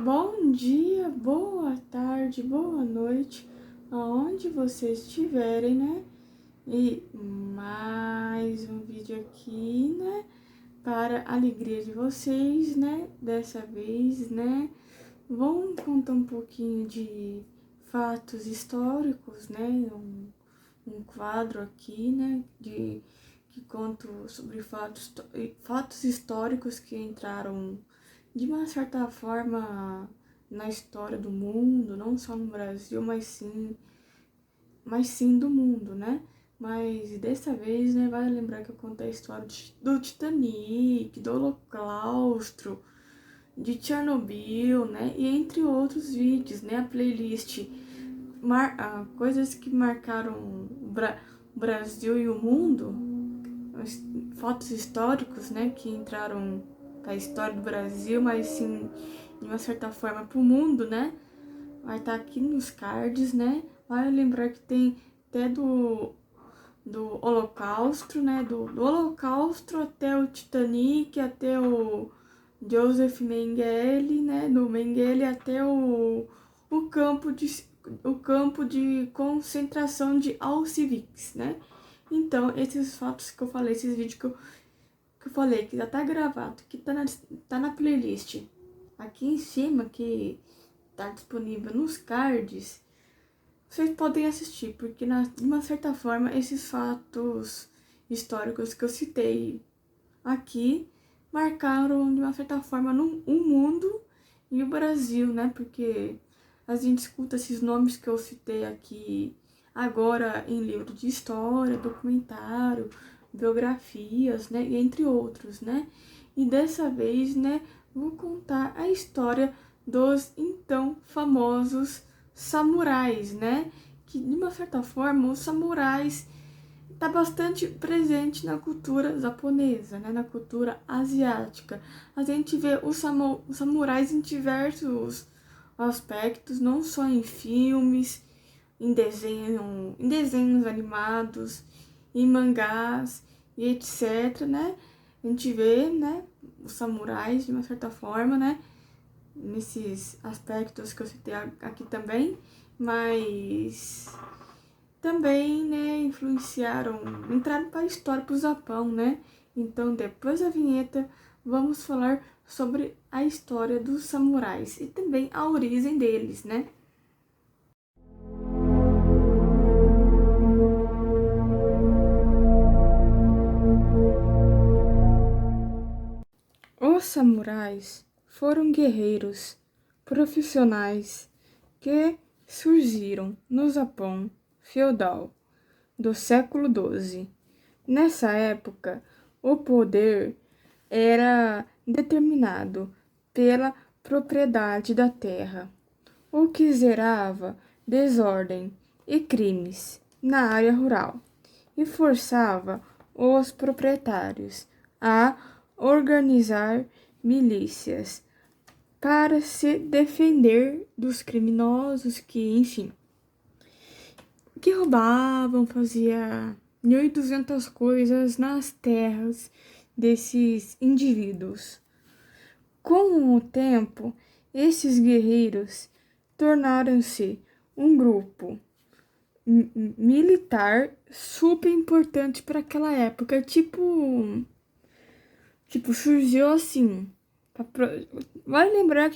Bom dia, boa tarde, boa noite, aonde vocês estiverem, né? E mais um vídeo aqui, né? Para a alegria de vocês, né? Dessa vez, né? Vamos contar um pouquinho de fatos históricos, né? Um quadro aqui, né? Que conto sobre fatos históricos que entraram de uma certa forma na história do mundo, não só no Brasil, mas sim do mundo, né? Mas dessa vez, né, vale lembrar que eu contei a história do Titanic, do Holocausto, de Chernobyl, né? E entre outros vídeos, né? A playlist coisas que marcaram o Brasil e o mundo, fatos históricos, né? Que entraram a história do Brasil, mas sim, de uma certa forma, para o mundo, né? Vai estar aqui nos cards, né? Vai lembrar que tem até do Holocausto, né? Do Holocausto até o Titanic, até o Joseph Mengele, né? Do Mengele até o campo de, o campo de concentração de Auschwitz, né? Então, esses fatos que eu falei, esses vídeos que eu falei, que já tá gravado, que tá na playlist aqui em cima, que tá disponível nos cards, vocês podem assistir, porque de uma certa forma esses fatos históricos que eu citei aqui marcaram de uma certa forma o mundo e o Brasil, né? Porque a gente escuta esses nomes que eu citei aqui agora em livro de história, documentário, biografias, né? E entre outros, né? E dessa vez, né, vou contar a história dos então famosos samurais, né? Que de uma certa forma os samurais está bastante presente na cultura japonesa, né? Na cultura asiática. A gente vê os samurais em diversos aspectos, não só em filmes, em desenhos animados, em mangás e etc, né? A gente vê, né, os samurais de uma certa forma, né, nesses aspectos que eu citei aqui também, mas também, né, entraram para a história, para o Japão, né? Então, depois da vinheta, vamos falar sobre a história dos samurais e também a origem deles, né? Os samurais foram guerreiros profissionais que surgiram no Japão feudal do século XII. Nessa época, o poder era determinado pela propriedade da terra, o que gerava desordem e crimes na área rural e forçava os proprietários a organizar milícias para se defender dos criminosos que roubavam, fazia 1.200 coisas nas terras desses indivíduos. Com o tempo, esses guerreiros tornaram-se um grupo militar super importante para aquela época, tipo surgiu assim. Vale lembrar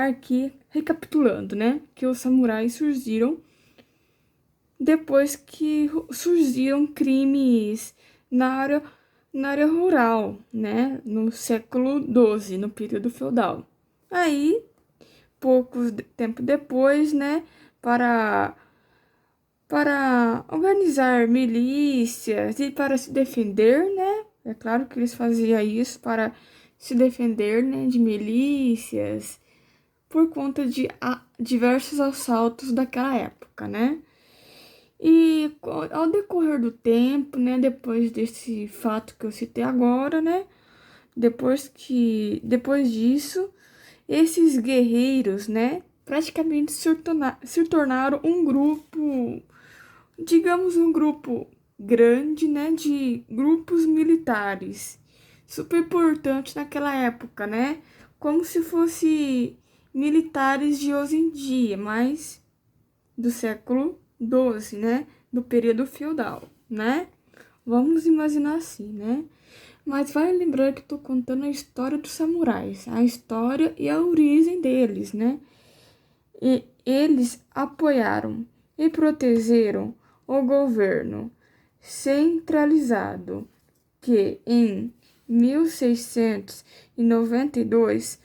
aqui, recapitulando, né, que os samurais surgiram depois que surgiram crimes na área, na área rural, né, no século XII, no período feudal. Aí, tempo depois, né, para organizar milícias e para se defender, né, é claro que eles faziam isso para se defender, né, de milícias, por conta de diversos assaltos daquela época, né. E ao decorrer do tempo, né, depois desse fato que eu citei agora, né, depois disso, esses guerreiros, né, praticamente se tornaram um grupo, digamos um grupo grande, né, de grupos militares, super importante naquela época, né, como se fosse militares de hoje em dia, mas do século XII, né? Do período feudal, né? Vamos imaginar assim, né? Mas vai lembrar que eu tô contando a história dos samurais, a história e a origem deles, né? E eles apoiaram e protegeram o governo centralizado que em 1692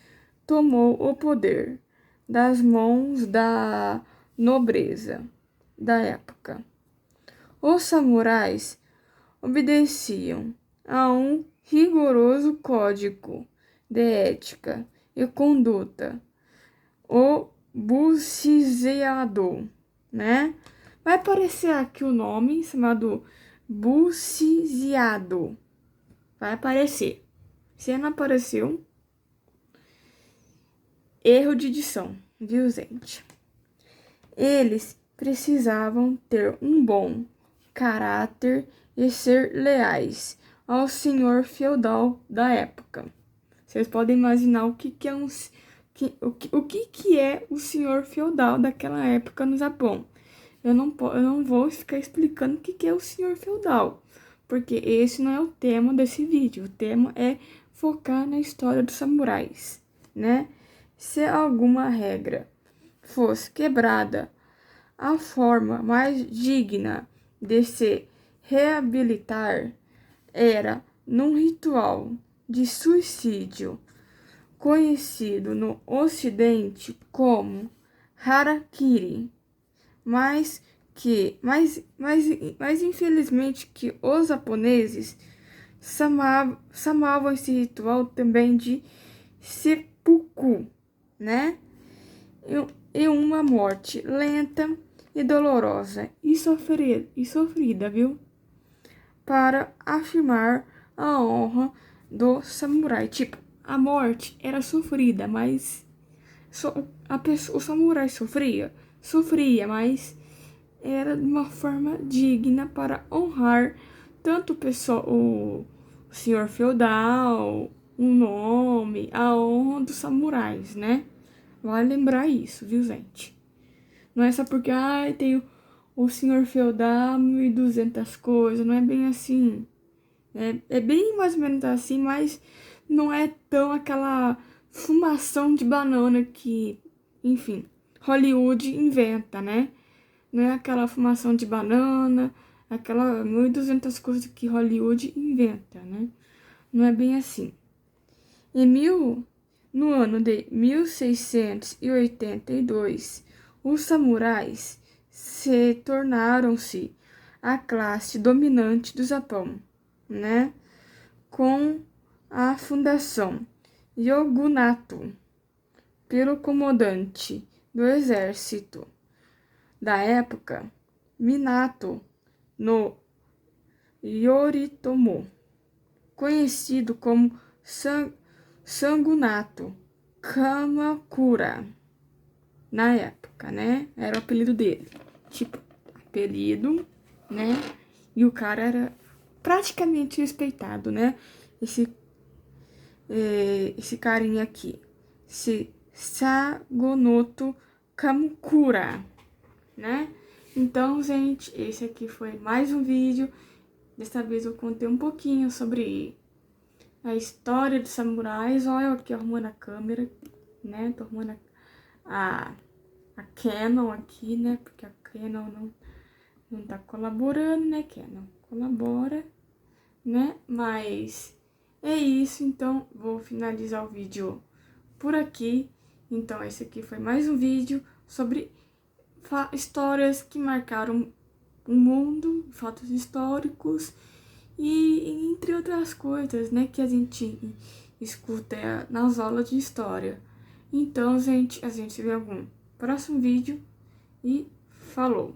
tomou o poder das mãos da nobreza da época. Os samurais obedeciam a um rigoroso código de ética e conduta, o bucizeado, né? Vai aparecer aqui o nome chamado bucizeado. Vai aparecer. Se não apareceu, erro de edição, viu, gente? Eles precisavam ter um bom caráter e ser leais ao senhor feudal da época. Vocês podem imaginar o que é o senhor feudal daquela época no Japão. Eu não vou ficar explicando o que é o senhor feudal, porque esse não é o tema desse vídeo. O tema é focar na história dos samurais, né? Se alguma regra fosse quebrada, a forma mais digna de se reabilitar era num ritual de suicídio, conhecido no Ocidente como harakiri, mas infelizmente que os japoneses chamavam esse ritual também de seppuku, né? E uma morte lenta e dolorosa e sofrida, viu? Para afirmar a honra do samurai. Tipo, a morte era sofrida, mas o samurai sofria, mas era de uma forma digna para honrar tanto o senhor feudal, o nome, a honra dos samurais, né? Vai lembrar isso, viu, gente? Não é só porque, tem o senhor feudal, 1.200 coisas, não é bem assim. É bem mais ou menos assim, mas não é tão aquela fumação de banana que, enfim, Hollywood inventa, né? Não é aquela fumação de banana, aquela 1.200 coisas que Hollywood inventa, né? Não é bem assim. No ano de 1682, os samurais se tornaram-se a classe dominante do Japão, né? Com a fundação Yogunato pelo comandante do exército da época, Minato no Yoritomo, conhecido como Sangunato Kamakura, na época, né? Era o apelido dele. Tipo, apelido, né? E o cara era praticamente respeitado, né? Esse carinha aqui. Sagonoto Kamukura, né? Então, gente, esse aqui foi mais um vídeo. Dessa vez eu contei um pouquinho sobre a história dos samurais. Olha eu aqui arrumando a câmera, né? Tô arrumando a Canon aqui, né? Porque a Canon não tá colaborando, né, Canon? Colabora, né? Mas é isso, então vou finalizar o vídeo por aqui. Então esse aqui foi mais um vídeo sobre histórias que marcaram o mundo, fatos históricos e entre outras coisas, né, que a gente escuta nas aulas de história. Então, gente, a gente se vê em algum próximo vídeo e falou!